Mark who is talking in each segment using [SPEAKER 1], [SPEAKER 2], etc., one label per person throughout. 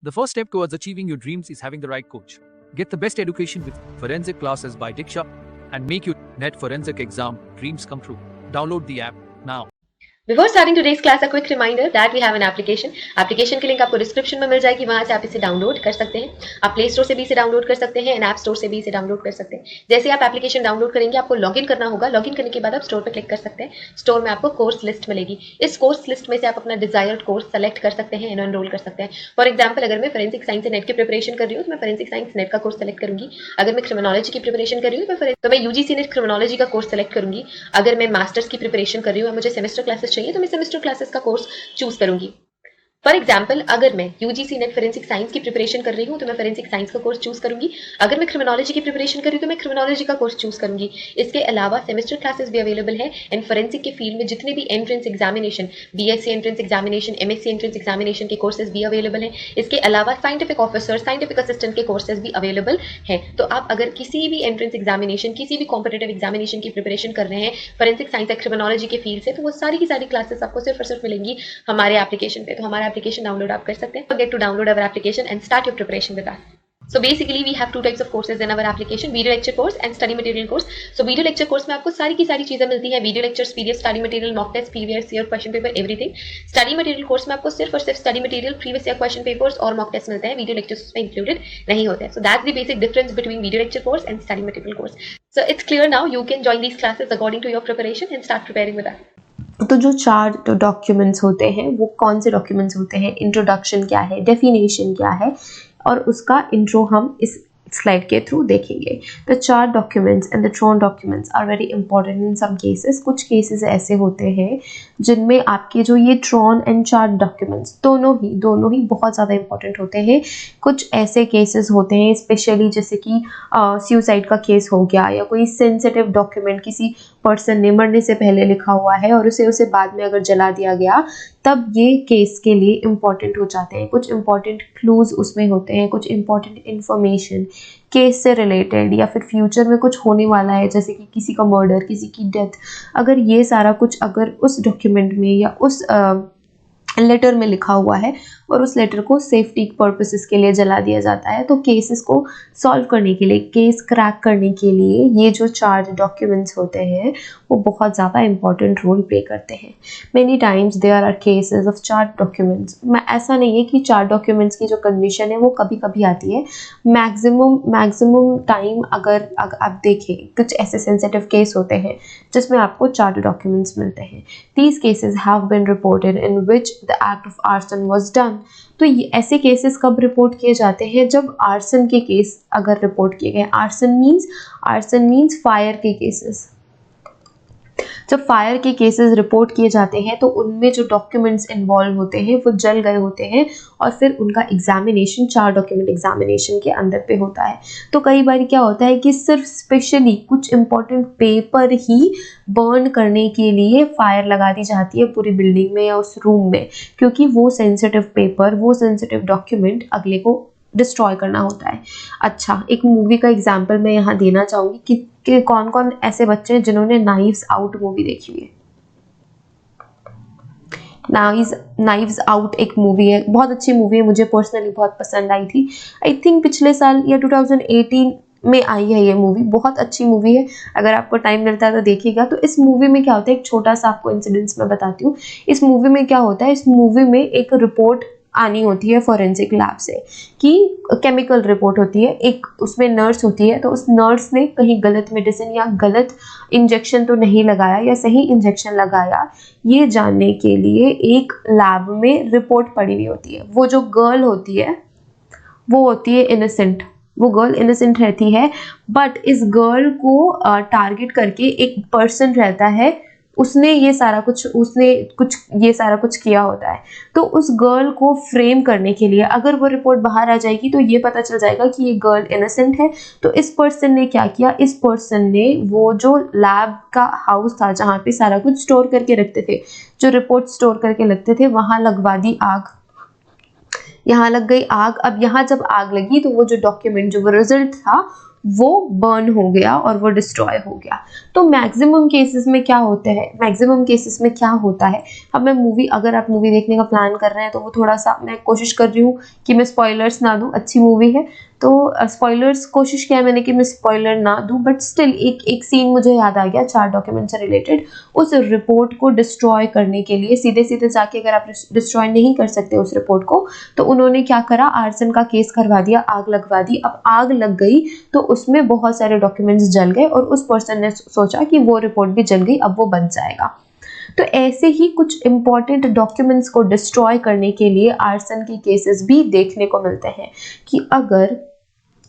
[SPEAKER 1] The first step towards achieving your dreams is having the right coach. Get the best education with forensic classes by Diksha and make your net forensic exam dreams come true. Download the app now.
[SPEAKER 2] Before starting today's class, a quick reminder that we have an application. Application की link आपको description में मिल जाएगी, वहां से आप इसे download कर सकते हैं. आप प्ले स्टोर से भी इसे डाउनलोड कर सकते हैं, ऐप स्टोर से भी इसे डाउनलोड कर सकते हैं. जैसे आप एप्लीकेशन डाउनलोड करेंगे, आपको लॉगिन करना होगा. लॉगिन करने के बाद आप स्टोर पर क्लिक कर सकते हैं. स्टोर में आपको कोर्स लिस्ट मिलेगी. इस कोर्स लिस्ट में से आप अपना डिजायर्ड कोर्स सेलेक्ट कर सकते हैं, एनरोल कर सकते हैं. फॉर एग्जाम्पल, अगर मैं फोरेंसिक साइंस नेट की प्रिपरेशन कर रही हूँ तो मैं फोरेंसिक साइंस नेट का कोर्स सेलेक्ट करूंगी. अगर मैं क्रिमिनोलॉजी की प्रिपरेशन कर रही हूँ तो मैं यूजीसी नेट क्रिमिनोलॉजी का कोर्स सेलेक्ट करूंगी. अगर मैं मास्टर्स की प्रिपरेशन कर रही हूँ, मुझे सेमेस्टर क्लासेस चाहिए तो मैं सेमेस्टर क्लासेस का कोर्स चूज करूंगी. फॉर एग्जाम्पल, अगर मैं यूजीसी नेट फोरेंसिक साइंस की प्रिपरेशन कर रही हूँ तो मैं फोरेंसिक साइंस का कोर्स चूज करूंगी. अगर मैं क्रिमिनोलॉजी की प्रिपरेशन कर रही हूँ तो मैं क्रिमिनोलॉजी का कोर्स चूज करूंगी. इसके अलावा सेमेस्टर क्लासेस भी अवेलेबल है. इन फोरेंसिक के फील्ड में जितने भी entrance examination, BSc entrance examination, MSc entrance examination के कोर्सेज भी अवेलेबल है. इसके अलावा साइंटिफिक ऑफिसर, साइंटिफिक असिस्टेंट के कोर्सेज भी अवेलेबल है. तो आप अगर किसी भी एंट्रेंस एग्जामिनेशन, किसी भी कॉम्पिटेटिव एग्जामिनेशन की प्रिपरेशन कर रहे हैं फोरेंसिक साइंस या क्रिमिनोलॉजी के फील्ड से, तो वो सारी की सारी क्लासेस आपको सिर्फ और सिर्फ मिलेंगी हमारे एप्लीकेशन पे. तो हमारा एप्लीकेशन डाउनलोड कर सकते हैं. Forget to download our application and start your preparation with us. So basically we have two types of courses in our application, video lecture course and study material course. So video lecture course में आपको सारी की सारी चीजें मिलती हैं. Video lectures, PDF, study material, mock test, previous year question paper, everything. Study material course में आपको सिर्फ और सिर्फ study material, previous year question papers और मॉक टेस्ट मिलते हैं. वीडियो लेक्चर्स उसमें इंक्लूडेड नहीं होते हैं. So that's the basic difference between video lecture course and study material course. So it's clear now. You can join these classes according to your preparation and start preparing with us.
[SPEAKER 3] तो जो 4 documents होते हैं वो कौन से documents होते हैं, introduction क्या है, डेफिनेशन क्या है, और उसका इंट्रो हम इस स्लाइड के थ्रू देखेंगे. The 4 documents and the torn documents are very important in some cases. कुछ केसेस ऐसे होते हैं जिनमें आपके जो ये ट्रॉन एंड चार्ट डॉक्यूमेंट्स दोनों ही बहुत ज़्यादा इंपॉर्टेंट होते हैं. कुछ ऐसे केसेस होते हैं स्पेशली जैसे कि सुसाइड का केस हो गया, या कोई सेंसिटिव डॉक्यूमेंट किसी पर्सन ने मरने से पहले लिखा हुआ है और उसे बाद में अगर जला दिया गया, तब ये केस के लिए इम्पॉर्टेंट हो जाते हैं. कुछ इम्पॉर्टेंट क्लूज उसमें होते हैं, कुछ इम्पॉर्टेंट इन्फॉर्मेशन केस से रिलेटेड, या फिर फ्यूचर में कुछ होने वाला है जैसे कि किसी का मर्डर, किसी की डेथ. अगर ये सारा कुछ अगर उस डॉक्यूमेंट में या उस लेटर में लिखा हुआ है और उस लेटर को सेफ्टी पर्पसेस के लिए जला दिया जाता है, तो केसेस को सॉल्व करने के लिए, केस क्रैक करने के लिए ये जो 4 डॉक्यूमेंट्स होते हैं वो बहुत ज़्यादा इंपॉर्टेंट रोल प्ले करते हैं. Many times there are cases of 4 documents. ऐसा नहीं है कि 4 डॉक्यूमेंट्स की जो कंडीशन है वो कभी कभी आती है. मैक्सिमम टाइम अगर आप देखें, कुछ ऐसे सेंसिटिव केस होते हैं जिसमें आपको 4 डॉक्यूमेंट्स मिलते हैं. These cases have been reported in which the act of arson was done. तो ये ऐसे केसेस कब रिपोर्ट किए जाते हैं, जब आर्सन के केस अगर रिपोर्ट किए गए. आर्सन मीन्स फायर के केसेस. जब फायर के केसेस रिपोर्ट किए जाते हैं तो उनमें जो डॉक्यूमेंट्स इन्वॉल्व होते हैं वो जल गए होते हैं और फिर उनका एग्जामिनेशन 4 डॉक्यूमेंट एग्जामिनेशन के अंदर पे होता है. तो कई बार क्या होता है कि सिर्फ स्पेशली कुछ इंपॉर्टेंट पेपर ही बर्न करने के लिए फायर लगा दी जाती है पूरी बिल्डिंग में या उस रूम में, क्योंकि वो सेंसिटिव पेपर, वो सेंसिटिव डॉक्यूमेंट अगले को डिस्ट्रॉय करना होता है. अच्छा, एक मूवी का एग्जाम्पल मैं यहाँ देना चाहूँगी कि कौन कौन ऐसे बच्चे हैं जिन्होंने नाइव्स आउट मूवी देखी हुई है. नाइव्स आउट एक मूवी है, बहुत अच्छी मूवी है, मुझे पर्सनली बहुत पसंद आई थी. आई थिंक पिछले साल या 2018 में आई है ये मूवी. बहुत अच्छी मूवी है, अगर आपको टाइम मिलता है तो देखिएगा. तो इस मूवी में क्या होता है, एक छोटा सा आपको इंसिडेंस मैं बताती हूँ. इस मूवी में क्या होता है, इस मूवी में एक रिपोर्ट आनी होती है फॉरेंसिक लैब से कि केमिकल रिपोर्ट होती है. एक उसमें नर्स होती है, तो उस नर्स ने कहीं गलत मेडिसिन या गलत इंजेक्शन तो नहीं लगाया या सही इंजेक्शन लगाया, ये जानने के लिए एक लैब में रिपोर्ट पड़ी हुई होती है. वो जो गर्ल होती है वो होती है इनोसेंट. वो गर्ल इनोसेंट रहती है, बट इस गर्ल को टारगेट करके एक पर्सन रहता है, उसने ये सारा कुछ किया होता है. तो उस गर्ल को फ्रेम करने के लिए अगर वो रिपोर्ट बाहर आ जाएगी तो ये पता चल जाएगा कि ये गर्ल इनोसेंट है. तो इस पर्सन ने क्या किया, इस पर्सन ने वो जो लैब का हाउस था जहाँ पे सारा कुछ स्टोर करके रखते थे, जो रिपोर्ट स्टोर करके रखते थे, वहाँ लगवा दी आग. यहाँ लग गई आग. अब यहाँ जब आग लगी तो वो जो डॉक्यूमेंट, जो वो रिजल्ट था वो बर्न हो गया और वो डिस्ट्रॉय हो गया। तो मैक्सिमम केसेस में क्या होता है, मैक्सिमम केसेस में क्या होता है, अब मैं मूवी, अगर आप मूवी देखने का प्लान कर रहे हैं तो वो थोड़ा सा मैं कोशिश कर रही हूँ कि मैं स्पॉयलर्स ना दूँ, अच्छी मूवी है तो स्पॉयलर्स कोशिश किया मैंने कि मैं स्पॉयलर ना दूं, बट स्टिल एक सीन मुझे याद आ गया चार डॉक्यूमेंट से रिलेटेड। उस रिपोर्ट को डिस्ट्रॉय करने के लिए सीधे सीधे जाके अगर आप डिस्ट्रॉय नहीं कर सकते उस रिपोर्ट को, तो उन्होंने क्या करा, आर्सन का केस करवा दिया, आग लगवा दी। अब आग लग गई तो उसमें बहुत सारे डॉक्यूमेंट्स जल गए और उस पर्सन ने सोचा कि वो रिपोर्ट भी जल गई, अब वो बच जाएगा। तो ऐसे ही कुछ इंपॉर्टेंट डॉक्यूमेंट्स को डिस्ट्रॉय करने के लिए आर्सन के केसेस भी देखने को मिलते हैं कि अगर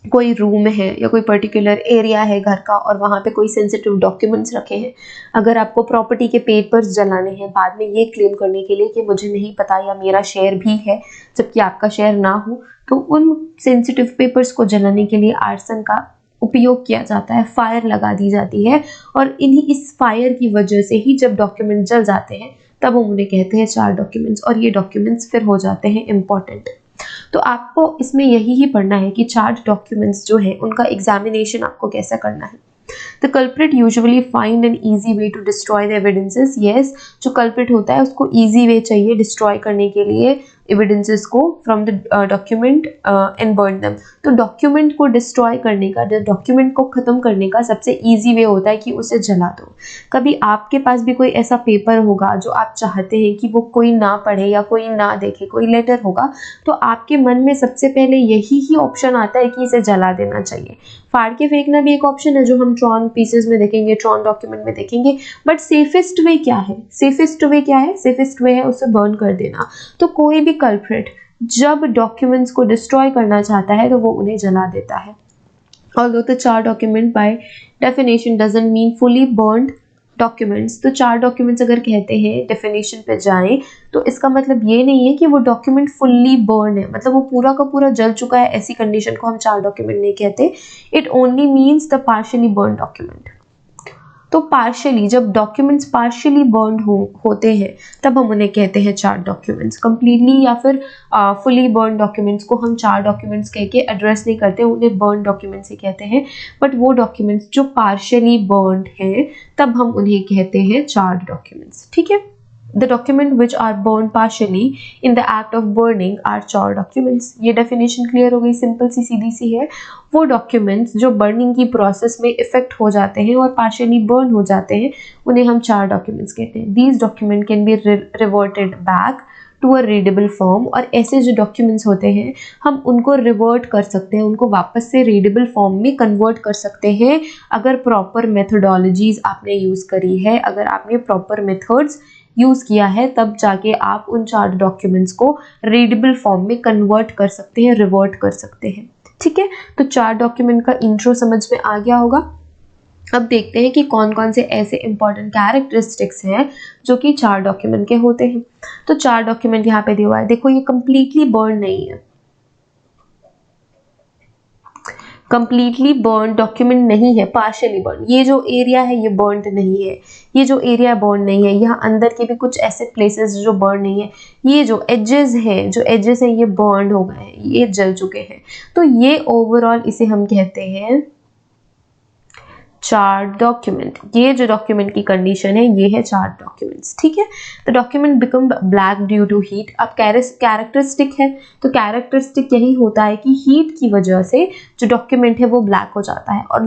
[SPEAKER 3] कोई रूम है या कोई पर्टिकुलर एरिया है घर का और वहाँ पे कोई सेंसिटिव डॉक्यूमेंट्स रखे हैं, अगर आपको प्रॉपर्टी के पेपर्स जलाने हैं बाद में ये क्लेम करने के लिए कि मुझे नहीं पता या मेरा शेयर भी है जबकि आपका शेयर ना हो, तो उन सेंसिटिव पेपर्स को जलाने के लिए आर्सन का उपयोग किया जाता है, फायर लगा दी जाती है और इस फायर की वजह से ही जब डॉक्यूमेंट जल जाते हैं तब हम उन्हें कहते हैं चार डॉक्यूमेंट्स, और ये डॉक्यूमेंट्स फिर हो जाते हैं इम्पॉर्टेंट। तो आपको इसमें यही ही पढ़ना है कि चार्ज डॉक्यूमेंट्स जो है उनका एग्जामिनेशन आपको कैसा करना है। The culprit usually find an easy way to destroy the evidences. Yes, जो culprit होता है उसको easy way चाहिए destroy करने के लिए evidences को from the document and burn them. तो document को destroy करने का, document को ख़त्म करने का सबसे easy way होता है कि उसे जला दो। कभी आपके पास भी कोई ऐसा पेपर होगा जो आप चाहते हैं कि वो कोई ना पढ़े या कोई ना देखे, कोई लेटर होगा, तो आपके मन में सबसे पहले यही ही ऑप्शन आता है कि इसे जला देना चाहिए। फाड़ के फेंकना भी एक ऑप्शन है जो हम ट्रॉन पीसेस में देखेंगे, ट्रॉन डॉक्यूमेंट में देखेंगे, बट सेफेस्ट वे क्या है, सेफेस्ट वे क्या है, सेफेस्ट वे है उसे बर्न कर देना। तो कोई भी कल्प्रिट जब डॉक्यूमेंट्स को डिस्ट्रॉय करना चाहता है तो वो उन्हें जला देता है। Although the चार document by definition doesn't mean fully burned documents, तो चार डॉक्यूमेंट्स अगर कहते हैं डेफिनेशन पे जाएं तो इसका मतलब ये नहीं है कि वो डॉक्यूमेंट फुल्ली बर्न है, मतलब वो पूरा का पूरा जल चुका है, ऐसी कंडीशन को हम चार डॉक्यूमेंट नहीं कहते। It only means the partially burn document. तो पार्शियली, जब डॉक्यूमेंट्स पार्शियली बर्न होते हैं तब हम उन्हें कहते हैं चार डॉक्यूमेंट्स। कंप्लीटली या फिर फुली बर्न डॉक्यूमेंट्स को हम चार डॉक्यूमेंट्स कह के एड्रेस नहीं करते, उन्हें बर्न डॉक्यूमेंट्स ही कहते हैं। बट वो डॉक्यूमेंट्स जो पार्शियली बर्न हैं तब हम उन्हें कहते हैं चार डॉक्यूमेंट्स। ठीक है, The document which are burned partially in the act of burning are charred documents. ये definition clear हो गई, सिंपल सी सीधी सी है। वो documents जो burning की process में effect हो जाते हैं और partially burn हो जाते हैं उन्हें हम चार documents कहते हैं। These documents can be reverted back to a readable form, और ऐसे जो documents होते हैं हम उनको revert कर सकते हैं, उनको वापस से readable form में convert कर सकते हैं अगर proper methodologies आपने use करी है, अगर आपने proper methods यूज़ किया है, तब जाके आप उन चार डॉक्यूमेंट्स को रीडेबल फॉर्म में कन्वर्ट कर सकते हैं, रिवर्ट कर सकते हैं। ठीक है, तो चार डॉक्यूमेंट का इंट्रो समझ में आ गया होगा। अब देखते हैं कि कौन कौन से ऐसे इंपॉर्टेंट कैरेक्टरिस्टिक्स हैं जो कि चार डॉक्यूमेंट के होते हैं। तो चार डॉक्यूमेंट यहाँ पे दिया हुआ है, देखो ये कंप्लीटली बर्न नहीं है, कंप्लीटली बर्न डॉक्यूमेंट नहीं है, पार्शियली बर्न। ये जो एरिया है ये बर्न नहीं है, ये जो एरिया बर्न नहीं है, यहाँ अंदर के भी कुछ ऐसे प्लेसेस जो बर्न नहीं है, ये जो एजेस हैं, जो एजेस हैं ये बर्न हो गए हैं, ये जल चुके हैं। तो ये ओवरऑल इसे हम कहते हैं चार डॉक्यूमेंट। ये जो डॉक्यूमेंट की कंडीशन है ये है चार डॉक्यूमेंट्स। ठीक है, the document become black due to heat. अब कैरेक्टरिस्टिक है तो कैरेक्टरिस्टिक यही होता है कि हीट की वजह से जो डॉक्यूमेंट है वो ब्लैक हो जाता है, और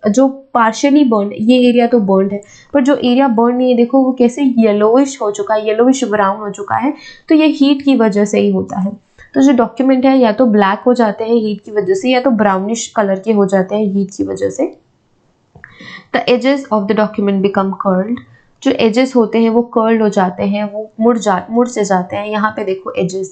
[SPEAKER 3] जो पार्शियली बर्न, ये एरिया तो बर्न है पर जो एरिया बर्न नहीं है देखो वो कैसे येलोइश हो चुका है, येलोइश ब्राउन हो चुका है, तो ये हीट की वजह से ही होता है। तो जो डॉक्यूमेंट है या तो ब्लैक हो जाते हैं हीट की वजह से या तो ब्राउनिश कलर के हो जाते हैं हीट की वजह से। The edges of the document become curled. जो edges होते हैं वो curled हो जाते हैं, वो मुड़ से जाते हैं। यहाँ पे देखो edges,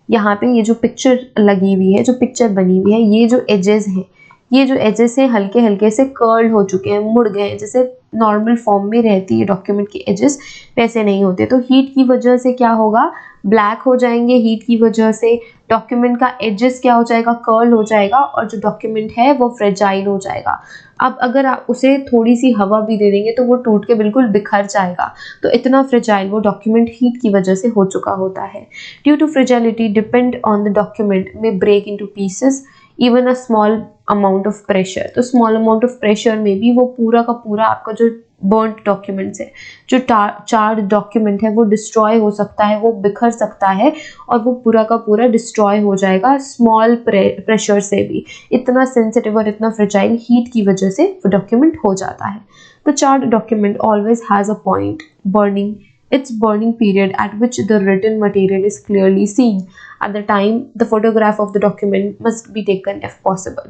[SPEAKER 3] यहाँ पे ये जो पिक्चर लगी हुई है, जो पिक्चर बनी हुई है, ये जो edges हैं, ये जो edges हैं हल्के हल्के से curled हो चुके हैं, मुड़ गए हैं। जैसे नॉर्मल फॉर्म में रहती है डॉक्यूमेंट के एजेस वैसे नहीं होते। तो हीट की वजह से क्या होगा, ब्लैक हो जाएंगे, हीट की वजह से डॉक्यूमेंट का एजेस क्या हो जाएगा, कर्ल हो जाएगा, और जो डॉक्यूमेंट है वो फ्रेजाइल हो जाएगा। अब अगर आप उसे थोड़ी सी हवा भी दे देंगे तो वो टूट के बिल्कुल बिखर जाएगा। तो इतना फ्रेजाइल वो डॉक्यूमेंट हीट की वजह से हो चुका होता है। Due to fragility depend on the document में break into pieces, even a small amount of pressure, तो स्मॉल अमाउंट ऑफ प्रेशर में भी वो पूरा का पूरा आपका जो बर्न्ड डॉक्यूमेंट्स है, जो चार्ज डॉक्यूमेंट है वो डिस्ट्रॉय हो सकता है, वो बिखर सकता है और वो पूरा का पूरा डिस्ट्रॉय हो जाएगा स्मॉल प्रेशर से भी। इतना सेंसिटिव और इतना फ्रेजाइल हीट की वजह से वो डॉक्यूमेंट हो जाता है। The charred document always has a point its burning period at which the written material is clearly seen. At the time, the photograph of the document must be taken if possible.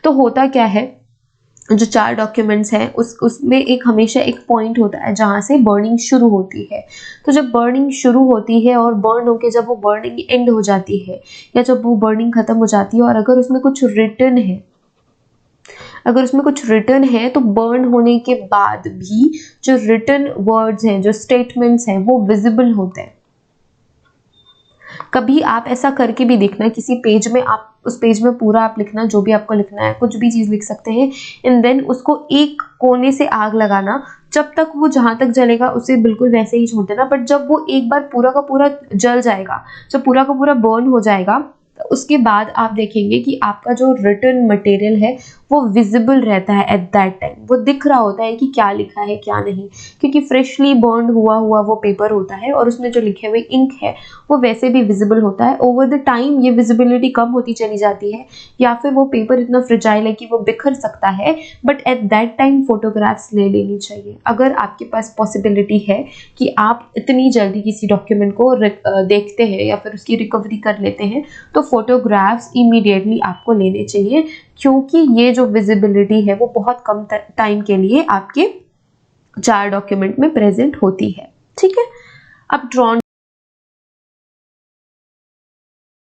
[SPEAKER 3] तो होता क्या है, जो चार documents हैं उसमें एक हमेशा एक पॉइंट होता है जहाँ से बर्निंग शुरू होती है। तो जब बर्निंग शुरू होती है और बर्न होके जब वो बर्निंग एंड हो जाती है या जब वो बर्निंग खत्म हो जाती है और अगर उसमें कुछ रिटन है तो बर्न होने के बाद भी जो रिटन वर्ड्स हैं, जो स्टेटमेंट्स हैं, वो विजिबल होते हैं। कभी आप ऐसा करके भी देखना, किसी पेज में आप उस पेज में पूरा आप लिखना, जो भी आपको लिखना है, कुछ भी चीज़ लिख सकते हैं, एंड देन उसको एक कोने से आग लगाना, जब तक वो जहाँ तक जलेगा उसे बिल्कुल वैसे ही छोड़ देना। बट जब वो एक बार पूरा का पूरा जल जाएगा, जब पूरा का पूरा बर्न हो जाएगा, उसके बाद आप देखेंगे कि आपका जो रिटन मटेरियल है वो विजिबल रहता है एट दैट टाइम। वो दिख रहा होता है कि क्या लिखा है क्या नहीं, क्योंकि फ्रेशली बर्न हुआ वो पेपर होता है और उसमें जो लिखे हुए इंक है वो वैसे भी विजिबल होता है। ओवर द टाइम ये विजिबिलिटी कम होती चली जाती है या फिर वो पेपर इतना फ्रेजाइल है कि वो बिखर सकता है, but at that time photographs ले लेनी चाहिए। अगर आपके पास पॉसिबिलिटी है कि आप इतनी जल्दी किसी डॉक्यूमेंट को देखते हैं या फिर उसकी रिकवरी कर लेते हैं, तो फोटोग्राफ्स इमीडिएटली आपको लेने चाहिए, क्योंकि ये जो विजिबिलिटी है वो बहुत कम टाइम के लिए आपके चार डॉक्यूमेंट में प्रेजेंट होती है। ठीक है, अब ड्रॉन